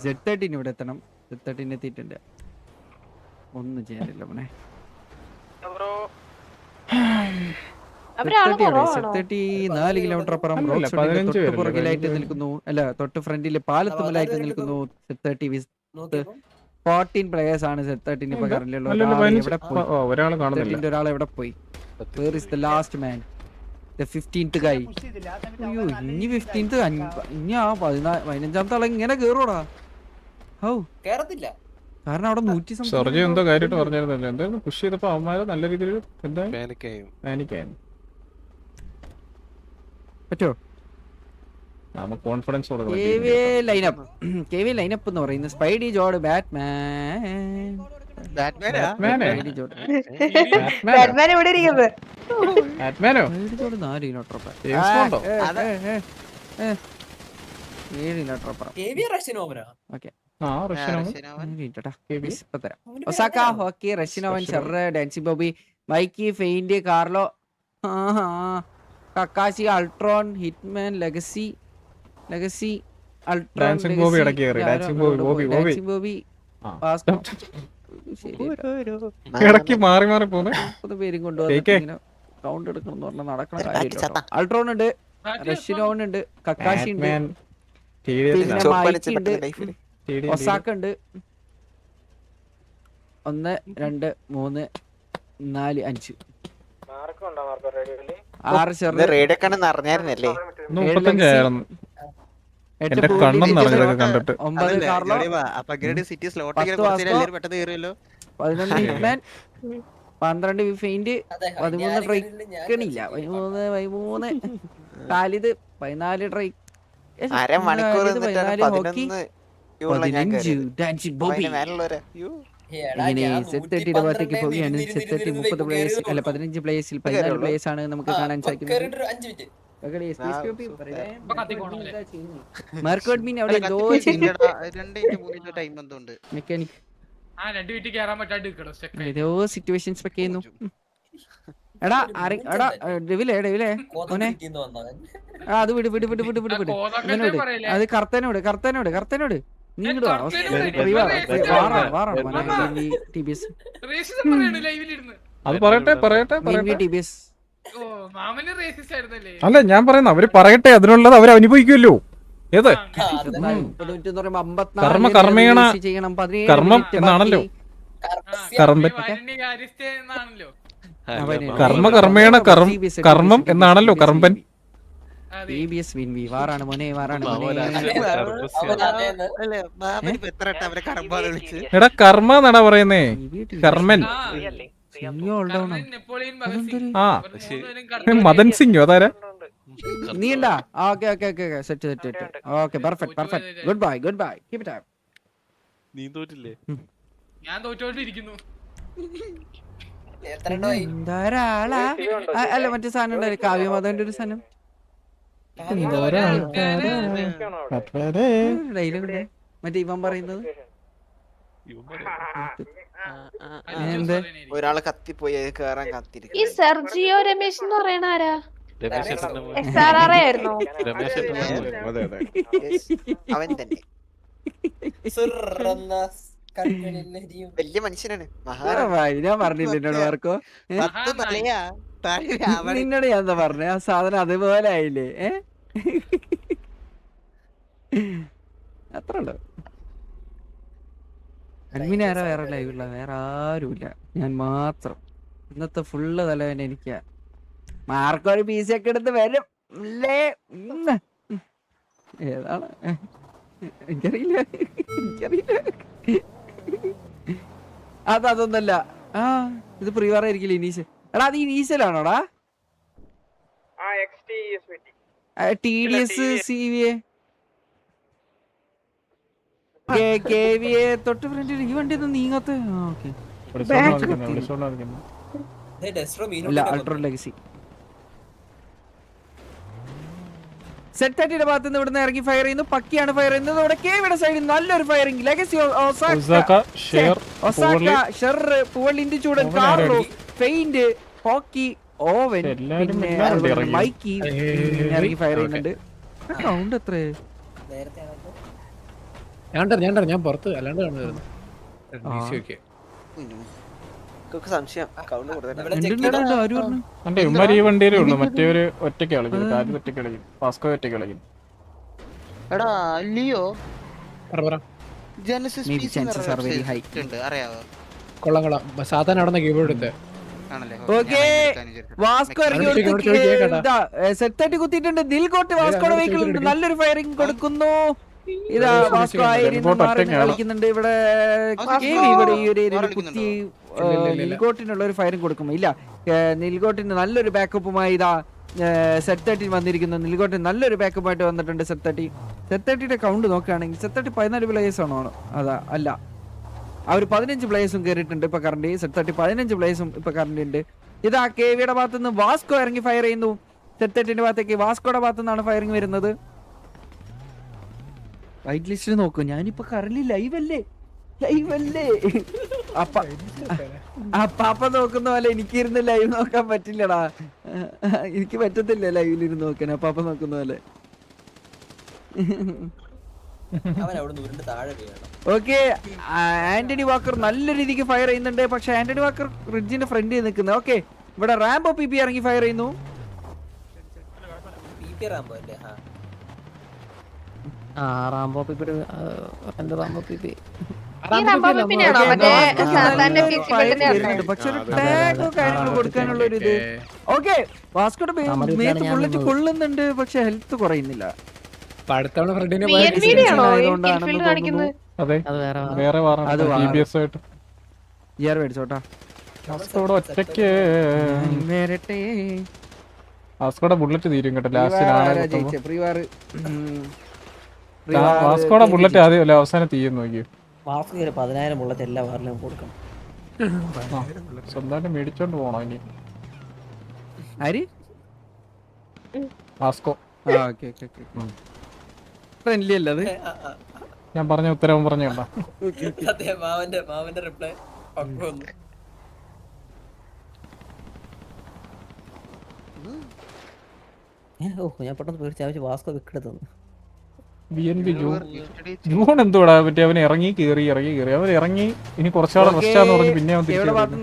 Z13 ഇവിടെ എത്തണം. Z13 എത്തിയിട്ടുണ്ട്. ഒന്നും ചെയ്യാനില്ല മോനെ. Z30 4 കിലോമീറ്റർ അപ്പുറം റോഡ് സൈഡിന്റെ തൊട്ട് പുറകിലായിട്ട് നിൽക്കുന്നു. അല്ല, തൊട്ട് ഫ്രണ്ടില് പാലത്തുമലായിട്ട് നിൽക്കുന്നു. Z30 14 പ്ലേയേഴ്സ് ആണ് Z13 ഇപ്പൊ കറന്റ് ഉള്ളത്. ഒരാൾ എവിടെ പോയി? Where is the last man? The 15th guy. അയ്യോ, ഇനി 15th ഇനി ആ 15ാമത്തെ ആളെ ഇങ്ങനെ കേറൂടാ. ഹൗ കേറത്തില്ല. കാരണം അവിടെ 100 സർജി എന്തോ കാര്യമായിട്ട് പറഞ്ഞിരുന്നല്ലോ. എന്തായാലും പുഷ് ചെയ്തപ്പോ അവന്മാര് നല്ല രീതിയിൽ എന്താ പാനിക്കായും പറ്റോ? നമുക്ക് കോൺഫിഡൻസ് ലൈനപ്പ് എന്ന് പറയുന്നത് സ്പൈഡി ജോർഡ് ബാറ്റ്മാൻ ഇവിടെ ഇരിക്കുന്നത്. ഒസാക്ക, ഹോക്കി, റഷ്യനോവൻ, ഷെർറ്, ഡാൻസി Bobby, Mikey, Faint, Carlo, Kakashi, Ultron, Hitman, Legacy, Ultron, ഇടയ്ക്ക് മാറി മാറി പോകുന്നു. പേരും കൊണ്ടുവന്ന് കൗണ്ട് എടുക്കണം എന്ന് പറഞ്ഞാൽ നടക്കണ കാര്യമില്ല. അൾട്രോൺ ഉണ്ട്, റഷ്യനോവൻ ഉണ്ട്, കക്കാശി ഉണ്ട്, പിന്നെ മൈക്കി ഉണ്ട്, ഒസാക്ക ഉണ്ട്. 1 2 3 4 5 6 ചെറുത് 9 Carlo, 11 Hitman, 12 feint, 13 ട്രൈക്കണില്ല, 13 Khalid, 14 ട്രൈക്ക്, 14 hockey, 15 dandy Bobby. ഇങ്ങനെ Z30 ഭാഗത്തേക്ക് പോവുകയാണ്. Z30 30 പ്ലേയേഴ്സ് അല്ല 15 പ്ലേയേഴ്സിൽ 14 പ്ലേയേഴ്സ് ആണ് നമുക്ക് കാണാൻ സാധിക്കുന്നത്. മെക്കാനിക് ഏതോ സിറ്റുവേഷൻസ് ഒക്കെ ചെയ്യുന്നു. എടാ ഡെവിലേ മോനെ, അത് വിട് അത് കർത്തനോട് നീങ്ങിടുവാ. അത് പറയട്ടെ. അല്ല, ഞാൻ പറയുന്ന അവര് പറയട്ടെ, അതിനുള്ളത് അവർ അനുഭവിക്കുമല്ലോ. ഏത് കർമ്മം എന്നാണല്ലോ. കർമ്മം എന്നാണല്ലോ കർമ്മൻ. എടാ കർമ്മ എന്നാടാ പറയുന്നേ, കർമ്മൻ. മദൻ സിംഗ് അതാരാ? നീണ്ടാ? Set. Good bye. Keep it up. നീ തോറ്റില്ലേ? ഞാൻ തോറ്റോണ്ടിരിക്കുന്നു. എന്താരാളാ? അല്ല, മറ്റേ സാധനം ഉണ്ടായിരുന്നു, കാവ്യമതന്റെ ഒരു സാധനം. മറ്റേ ഇവൻ പറയുന്നത് ഒരാള് കത്തിപ്പോയി കേറാൻ കാത്തിരിക്കും. ഈ സെർജിയോ രമേശ് എന്ന് പറയണ ആരാ? അവൻ തന്നെ വലിയ മനുഷ്യനാണ്. ഞാൻ പറഞ്ഞില്ല മാർക്കോ, നിന്നോട് ഞാൻ എന്താ പറഞ്ഞ? ആ സാധനം അതേപോലെ ആയില്ലേ? അത്ര ഉണ്ടോ? അഡ്മിൻ ആരാ? വേറെ ലൈവുള്ള വേറെ ആരുമില്ല, ഞാൻ മാത്രം. ഇന്നത്തെ ഫുള്ള് തലവൻ എനിക്കാ. മാർക്കോ ഒരു PC ഒക്കെ എടുത്ത് വരും. ഏതാണ് എനിക്കറിയില്ല. അതൊന്നല്ല. ഇത് പ്രീവാർ ആയിരിക്കില്ല. ഇനീഷ്യൽ. എടാ, അത് ഇനീഷ്യലാണോടാ? TDS CVA KVA തൊട്ട് ഫ്രണ്ടിൽ. ഈ വണ്ടി ഒന്നും നീങ്ങാത്ത. അൾട്രോൺ ലെഗസി Z30 ഭാഗത്തുനിന്ന് ഇവിടുന്ന് ഇറങ്ങി ഫയർ ചെയ്യുന്നു. പക്കിയാണ് ഫയർ ചെയ്യുന്നത്. ഇവിടെ കേവിയുടെ സൈഡിൽ നല്ലൊരു ഫയറിംഗ്. ലെഗസി, ഒസാക്ക, ഷെർറ്, പൂവള്ളിന്റെ ചൂടൻ, കാർലോ, ഫെയിന്റ്, ഹോക്കി, ഓവൻ, പിന്നെ മൈക്കി ഇറങ്ങി ഫയർ ചെയ്യുന്നുണ്ട്. കൗണ്ട് എത്ര? ഞാൻ പുറത്ത് അല്ലാണ്ട് കാണുമായിരുന്നു. സംശയം കൗണ്ട് കൂടുതലാണ്. എന്റെ ഇവന്മാർ ഈ വണ്ടിയിലേ ഉള്ളൂ, മറ്റേവര് ഒറ്റയ്ക്ക് കളിക്കും, കാര്യം ഒറ്റയ്ക്ക് കളിക്കും, വാസ്കോ ഒറ്റയ്ക്ക് കളിക്കും. എടാ ലിയോ പറ Genesis Maybe PC chances are very high. ഉണ്ട് അറിയാവോ? കൊള്ളാം. സാധാരണ അവിടെ നിന്ന് കീബോർഡ് എടുത്ത് ആണല്ലേ? ഓക്കേ. വാസ്കോ ഇറങ്ങി സെറ്റ് കുത്തിയിട്ടുണ്ട്. ദിൽഗോട്ട് വാസ്കോയുടെ വെഹിക്കിൾ ഉണ്ട്, നല്ലൊരു ഫയറിംഗ് കൊടുക്കുന്നു. ഇതാ വാസ്കോ കളിക്കുന്നുണ്ട് ഇവിടെ. ഇവിടെ ഈ ഒരു ഏരിയയിൽ കുത്തി നിൽഗോട്ടിനുള്ള ഒരു ഫയറിംഗ് കൊടുക്കും. ഇല്ല, നിൽഗോട്ടിന് നല്ലൊരു ബാക്കപ്പുമായി ഇതാ സെറ്റ് 13 വന്നിരിക്കുന്നു. നിൽഗോട്ടിന് നല്ലൊരു ബാക്കപ്പായിട്ട് വന്നിട്ടുണ്ട് സെറ്റ് 30. സെറ്റ് 30യുടെ കൗണ്ട് നോക്കുകയാണെങ്കിൽ സെറ്റ് 30 14 പ്ലേയേഴ്സ് ആണോ? അതാ അല്ല, അവർ 15 പ്ലേയേഴ്സും കയറിയിട്ടുണ്ട് ഇപ്പൊ കറണ്ട്. സെറ്റ് 30 15 പ്ലേയേഴ്സും ഇപ്പൊ കറണ്ട് ഉണ്ട്. ഇതാ കെവിയുടെ ഭാഗത്ത് നിന്ന് വാസ്കോ ഇറങ്ങി ഫയർ ചെയ്യുന്നു. സെറ്റ് 30ന്റെ ഭാഗത്തേക്ക് വാസ്കോയുടെ ഭാഗത്തു നിന്നാണ് ഫയറിംഗ് വരുന്നത്. വൈറ്റ് ലിസ്റ്റിൽ നോക്കൂ, ഞാനിപ്പോ കറന്റ് ലൈവല്ലേ. അപ്പാപ്പ നോക്കുന്ന പോലെ എനിക്കിരുന്ന് ലൈവ് നോക്കാൻ പറ്റില്ലടാ. എനിക്ക് പറ്റത്തില്ല ലൈവിലിരുന്ന് നോക്കാൻ അപ്പാപ്പ നോക്കുന്ന പോലെ. ഓക്കെ, ആന്റണി വാക്കർ നല്ല രീതിക്ക് ഫയർ ചെയ്യുന്നുണ്ട്. പക്ഷെ ആന്റണി വാക്കർ റിഡ്ജിന്റെ ഫ്രണ്ടിൽ നിൽക്കുന്നത്. ഓക്കെ, ഇവിടെ റാംബോ പി ഇറങ്ങി ഫയർ ചെയ്യുന്നു. റാംബോ പിപി പിന്നെയാണോ മറ്റേ സാധാരണ പക്ഷെ ഒരു ടാഗോ കാര്യങ്ങളോ കൊടുക്കാനുള്ള ഒരു ഇത്. ഓക്കെ, വാസ്കോയുടെ മേത്ത് ബുള്ളറ്റ് കൊള്ളുന്നുണ്ട്, പക്ഷെ ഹെൽത്ത് കുറയുന്നില്ല. അതെ, വേറെ മേടിച്ചോട്ടാ. ഒറ്റയ്ക്ക് വാസ്കോയുടെ ബുള്ളറ്റ് തീരും കേട്ടോ ലാസ്റ്റ്. വാസ്കോയുടെ ബുള്ളറ്റ് ആദ്യം അവസാനം തീരും നോക്കി. 10,000 ബുള്ളറ്റ് എല്ലാ വാറിലും കൊടുക്കണം. സ്വന്തമായിട്ട് മേടിച്ചോണ്ട് പോണോ ഇനി? വാസ്കോ ഫ്രണ്ട്ലി അല്ലത്. ഞാൻ പറഞ്ഞ ഉത്തരവും പറഞ്ഞോണ്ടാ. ഞാൻ പെട്ടെന്ന് പേടിച്ച് വാസ്കോ വിക്കെടുത്തു. ജൂൺ എന്തോടാ മറ്റേ അവൻ ഇറങ്ങി കേറി അവൻ ഇറങ്ങി ഇനി കുറച്ചാളെ റെസ്റ്റാന്ന് പറഞ്ഞു. പിന്നെ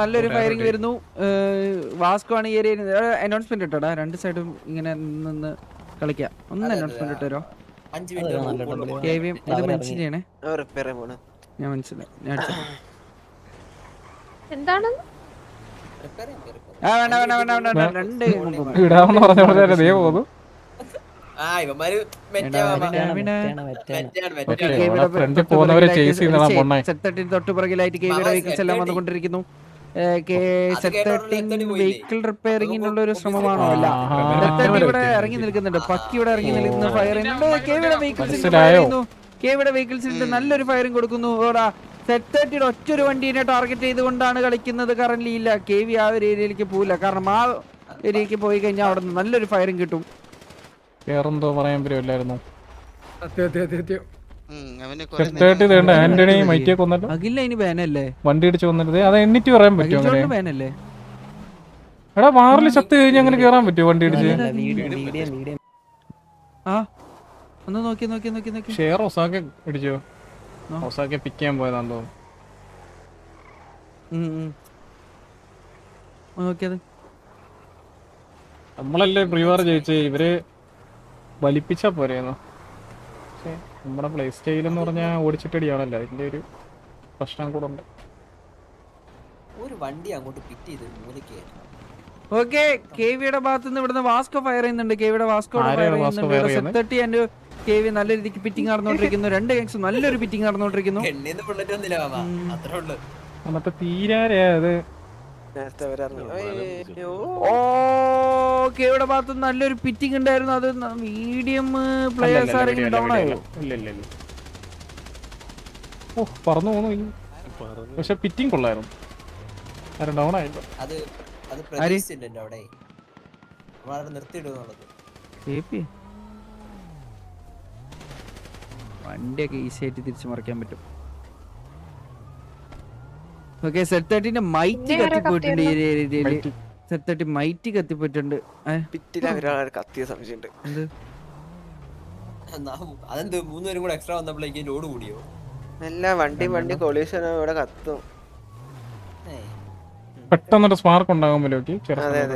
നല്ലൊരു ഫയറിംഗ് വരുന്നു. വാസ്കോ ആണ് ഈ ഏരിയ അനൗൺസ്മെന്റ് ഇട്ടോടാ. രണ്ട് സൈഡും ഇങ്ങനെ നിന്ന് കളിക്കാം. ഒന്ന് അനൗൺസ്മെന്റ് ഇട്ടോ. ഇത് മനസ്സിലാണേ, ഞാൻ മനസ്സിലായി. എന്താണ് ഇടാമെന്ന് പറഞ്ഞ പോലെ ദേ പോകുന്നു. തൊട്ടുപുറകിലായിട്ട് കെവിയുടെ വെഹിക്കിൾസ് എല്ലാം വന്നുകൊണ്ടിരിക്കുന്നു. വെഹിക്കിൾ റിപ്പയറിംഗിനുള്ള ഒരു ശ്രമമാണോ? അല്ല, ഇവിടെ ഇറങ്ങി നിൽക്കുന്നുണ്ട്. പക്കി ഇവിടെ ഇറങ്ങി നിൽക്കുന്ന ഫയറിംഗ് കെവിയുടെ വെഹിക്കിൾസിൽ നല്ലൊരു ഫയറിംഗ് കൊടുക്കുന്നു. സെറ്റ് 30 ഒറ്റൊരു വണ്ടീനെ ടാർഗറ്റ് ചെയ്തുകൊണ്ടാണ് കളിക്കുന്നത്. കറന്റ് ഇല്ല, കെവി ആ ഒരു ഏരിയയിലേക്ക് പോവില്ല. കാരണം ആ ഏരിയക്ക് പോയി കഴിഞ്ഞാൽ അവിടെ നിന്ന് നല്ലൊരു ഫയറിംഗ് കിട്ടും. വേറെന്തോ പറയാൻ പറ്റുമല്ലായിരുന്നു. ആന്റണി മൈറ്റിയെ കൊന്നല്ലോ. അഖില ഇനി ബാനല്ലേ? വണ്ടി ഇടിച്ച് കൊന്നിട്ട് അത് എണ്ണിട്ട് പറയാൻ പറ്റുമോ? ബാനല്ലേ? എടാ വാറിൽ ചത്ത് കഴിഞ്ഞ് അങ്ങനെ കേറാൻ പറ്റുമോ വണ്ടി ഇടിച്ച്? ഒന്ന് നോക്കി. ഷെയർ ഒസാക്കെ ഇടിച്ചോ? ഒസാക്കെ പിക്ക് ചെയ്യാൻ പോയതാന്ന് തോന്നുന്നു. നമ്മളല്ലേ പ്രീവാർ ജയിച്ചേ, ഇവര് വലിപ്പിച്ചാ പോരെയെന്നോ. പക്ഷെ നമ്മുടെ പ്ലേ സ്റ്റൈൽ എന്ന് പറഞ്ഞാൽ ഓടിച്ചിട്ടടിയാണല്ലോ, അതിന്റെ ഒരു പ്രശ്നം കൂടെ ഉണ്ട്. ഒരു വണ്ടി അങ്ങോട്ട് പിറ്റ് ചെയ്ത് മൂലയ്ക്ക്. ഓക്കെ, കെവിയുടെ ഭാഗത്ത് നിന്ന് ഇവിടുന്ന് വാസ്കോ ഫയർ ചെയ്യുന്നുണ്ട്. കെവിയുടെ വാസ്കോ കെവി നല്ല രീതിക്ക് പിറ്റിംഗ് നടന്നുകൊണ്ടിരിക്കുന്നു. രണ്ട് ഗാങ്സും നല്ലൊരു പിറ്റിംഗ് നടന്നുകൊണ്ടിരിക്കുന്നു. മറ്റേ തീരാരേ അത് കെവിയുടെ ഭാഗത്ത് നല്ലൊരു പിറ്റിംഗ് ഉണ്ടായിരുന്നു. അത് മീഡിയം പ്ലേയേഴ്സ് ആരെങ്കിലും ഡൗൺ ആയോ? ഓ പറന്നു പോന്നു. പക്ഷെ പിറ്റിംഗ് കൊള്ളായിരുന്നു. ഡൗൺ ആയില്ലോ. വണ്ടിയൊക്കെ ഈസി ആയിട്ട് തിരിച്ചു മറിക്കാൻ പറ്റും. ഓക്കെ, സെറ്റ് 30 മൈറ്റ് കത്തിപ്പോയിട്ടുണ്ട്. ഈ ഏരിയയില് സെറ്റ് 30 മൈറ്റ് കത്തിപ്പോയിട്ടുണ്ട്. കത്തിയ സംശയമുണ്ട്. അതെന്ത് 3 പേരും കൂടെ എക്സ്ട്രാ വന്നപ്പോഴേക്കും ലോഡ് കൂടിയോ? എല്ലാ വണ്ടി കൊളീഷൻ ഇവിടെ കത്തും. പെട്ടെന്നൊരു സ്പാർക്ക് ഉണ്ടാകുമല്ലോ അതെ അതെ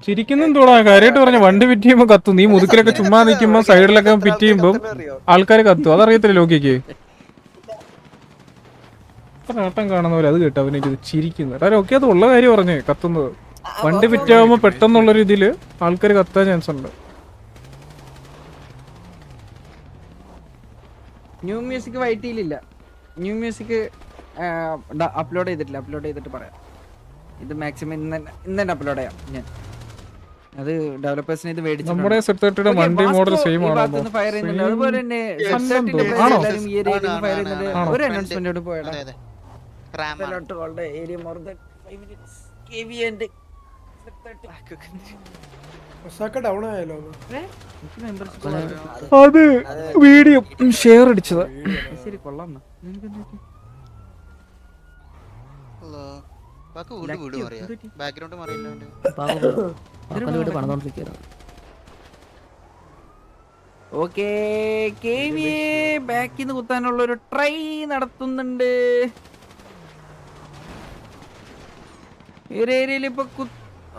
ചിരിക്കുന്നും തോടാ കാര്യമായിട്ട് പറഞ്ഞ വണ്ടി ഫിറ്റ് ചെയ്യുമ്പോ കത്തും. നീ മുതുക്കിലൊക്കെ ചുമ്മാ നിൽക്കുമ്പോ സൈഡിലൊക്കെ ഫിറ്റ് ചെയ്യുമ്പോ ആൾക്കാർ കത്തും. അതറിയത്തില്ല ലോക്കിക്ക്. നേട്ടം കാണുന്ന പോലെ അത് കേട്ടോ അവനെനിക്ക് ചിരിക്കുന്നു. ഓക്കെ അത് ഉള്ള കാര്യം പറഞ്ഞേ കത്തുന്നത്. വണ്ടി ഫിറ്റ് ആവുമ്പോ പെട്ടെന്നുള്ളൊരു ഇതില് ആൾക്കാർ കത്താൻ ചാൻസ് ഉണ്ട്. ന്യൂ മ്യൂസിക് വൈറ്റിയിലില്ല. ന്യൂ മ്യൂസിക് അപ്ലോഡ് ചെയ്തിട്ട് പറയാം. ഇത് മാക്സിമം ഇന്ന് തന്നെ അപ്ലോഡ് ചെയ്യാം ഞാൻ. അത് ഡെവലപ്പേഴ്സിന് ഇത് മേടിച്ചു. നമ്മുടെ സെറ്റ് വണ്ടി മോഡൽ സെയിം ആണോ? ഫയർ ചെയ്യുന്നുണ്ട്. അതുപോലെ തന്നെ എല്ലാവരും ഈ ഏരിയയിൽ ഫയർ ചെയ്യുന്നുണ്ട്. ഒരു അനൗൺസ്മെന്റ് പോയടാ. Area more than 5 minutes KV and down ആയാലോ? അത് വീഡിയോ ഷെയർ അടിച്ചത്. ശരി കൊള്ളാം. ബാക്ക്ഗ്രൗണ്ട് മാറിയില്ല. വീട് പണിതോണ്ടിരിക്കുകയാണ്. ഓക്കേ KV ബാക്കിൽ നിന്ന് കുത്താനുള്ള ഒരു ട്രൈ നടത്തുന്നുണ്ട്. ഈ ഒരു ഏരിയയിൽ ഇപ്പൊ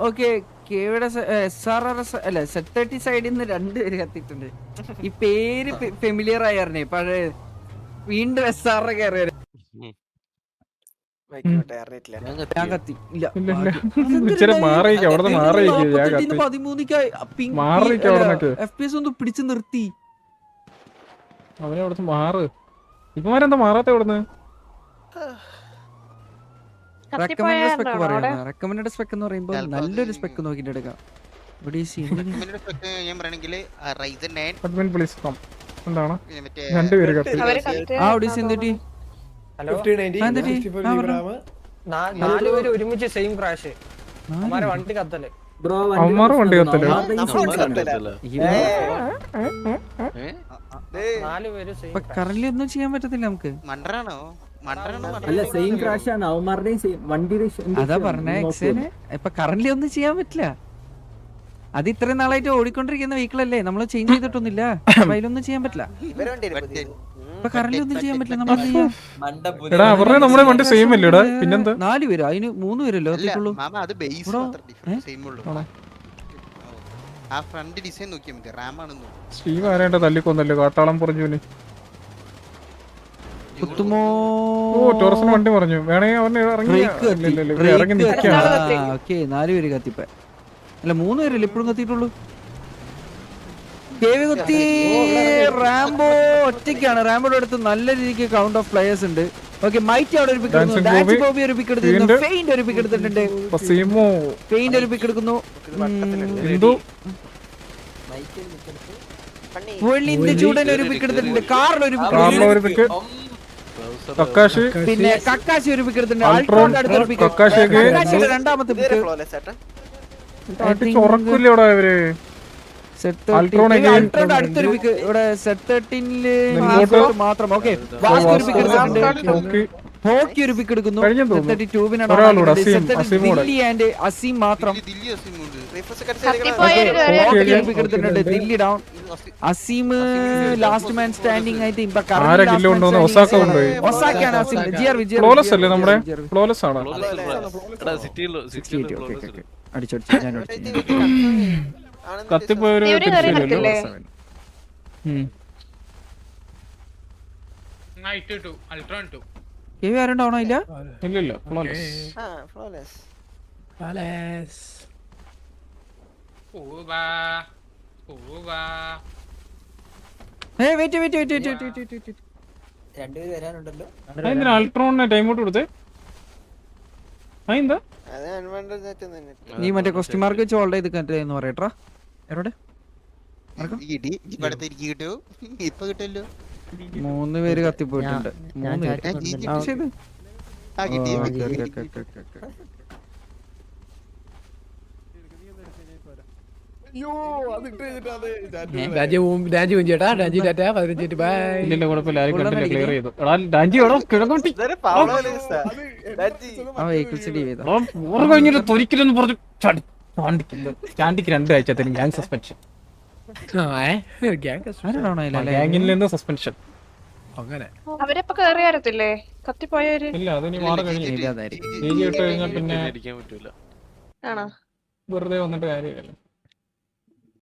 ഓക്കെ കേവിടെ SRRS അല്ല Z30 സൈഡിൽ നിന്ന് 2 പേര് കത്തിയിട്ടുണ്ട്. ഈ പേര് ഫെമിലിയർ ആയിരുന്നേ പഴയ. വീണ്ടും SR കയറി ഞാൻ കത്തി. ഇല്ല 13 FPS ഒന്ന് പിടിച്ചു നിർത്തി. അവനെ അവിടുന്ന് മാറ്. ഇപ്പമാരെന്താ മാറാത്ത അവിടുന്ന്? റെക്കമെൻഡ് സ്പെക് എന്ന് പറയുമ്പോൾ നല്ലൊരു സ്പെക് നോക്കിട്ട് എടുക്കാം. എന്താണ് രണ്ടുപേര് ഒരുമിച്ച് സെയിം ക്രാഷ്. വണ്ടി കത്തല്. അവന്മാർ വണ്ടി കത്തല്. കറന്റ് ഒന്നും ചെയ്യാൻ പറ്റത്തില്ല നമുക്ക്. അല്ല സെയിം ക്രാഷ് ആണ് അവന്മാരുടെയും വണ്ടിയുടെ. അതാ പറഞ്ഞ എക്സേന് ഇപ്പൊ കറന്റ് ഒന്നും ചെയ്യാൻ പറ്റില്ല. അത് ഇത്രയും നാളായിട്ട് ഓടിക്കൊണ്ടിരിക്കുന്ന വെഹിക്കിൾ അല്ലേ, നമ്മൾ ചേഞ്ച് ചെയ്തിട്ടൊന്നുമില്ല. അതിലൊന്നും ചെയ്യാൻ പറ്റില്ല. ഇപ്പൊ കറന്റ് ഒന്നും ചെയ്യാൻ പറ്റില്ല. അവരുടെ നമ്മുടെ വണ്ടി സെയിം അല്ലേടാ. പിന്നെന്താ 4 പേര് അതിന് 3 പേരല്ലോ എത്തിയിട്ടുള്ളൂ. സ്റ്റീവ് ആരായിട്ട് തല്ലിക്കൊന്നല്ലോ കാട്ടാളം പറഞ്ഞുവിന്. ടോറസിന് വണ്ടി പറഞ്ഞു വേണേ അവന് ഇറങ്ങി 4 പേര് കത്തിപ്പ. അല്ല 3 പേരല്ലേ ഇപ്പോഴും കത്തിയിട്ടുള്ളൂ. റാംബോ ഒറ്റയ്ക്കാണ്. റാംബോയുടെ അടുത്ത് നല്ല രീതിക്ക് കൗണ്ട് ഓഫ് പ്ലേയേഴ്സ് ഉണ്ട്. ഓക്കെ മൈറ്റ് അവിടെ ഒരു പിക്ക് എടുക്കുന്നു. ഡാൻസ് ബോബി ഒരു പിക്ക് എടുത്തിട്ടുണ്ട്. പെയിന്റ് ഒരു പിക്ക് എടുത്തിട്ടുണ്ട്. പെയിന്റ് ഒരു പിക്ക് എടുക്കുന്നു. ചൂടൻ ഒരു പിക്ക് എടുത്തിട്ടുണ്ട്. കാറിൽ ഒരു പിക്ക്. പിന്നെ കക്കാശി ഒരു പിക്ക് എടുത്തിട്ടുണ്ട്. അൾട്രോണിന്റെ അടുത്തൊരു പിക്ക്. കക്കാശിയുടെ രണ്ടാമത്തെ പിക്ക്. അടുത്തൊരു പിക്ക് ഇവിടെ Z13 മാത്രം. ഓക്കെ ഹോക്കി ഒരു പിക്ക് എടുക്കുന്നു. ദില്ലി ആൻഡ് അസീം മാത്രം. Delhi down. Azeem last man standing ആയിട്ട് ഒസാക്കയാണ്. അസീം അടിച്ചടിച്ചു ഞാൻ കത്തിപ്പോയൊരു ആരുണ്ടാവണോ? ഇല്ല ഇല്ലല്ലോ. അൾട്രോണിന് ടൈം ഔട്ട് കൊടുത്തേ. നീ മറ്റേ ക്വസ്റ്റ്യൻ മാർക്ക് വെച്ച് ഹോൾഡ് ചെയ്ത് എന്ന് പറയട്ടാ. എവിടെ 3 പേര് കത്തിപ്പോയിട്ടുണ്ട്. 3 പേര്. തൊരിക്കലെന്ന് പറഞ്ഞു 2 ആഴ്ച ഗ്യാങ് സസ്പെൻഷൻ. ഗ്യാങ്ങിൽ നിന്ന് സസ്പെൻഷൻ. അവരെപ്പോ കേറി വരത്തില്ലേ കത്തിപ്പോയവര്? ഇല്ല, അതിനി മാറി കഴിഞ്ഞു. ഇട്ട് കഴിഞ്ഞാൽ പിന്നെ അടിക്കാൻ പറ്റൂല. ആണോ? വെറുതെ വന്നിട്ട് കാര്യമില്ല.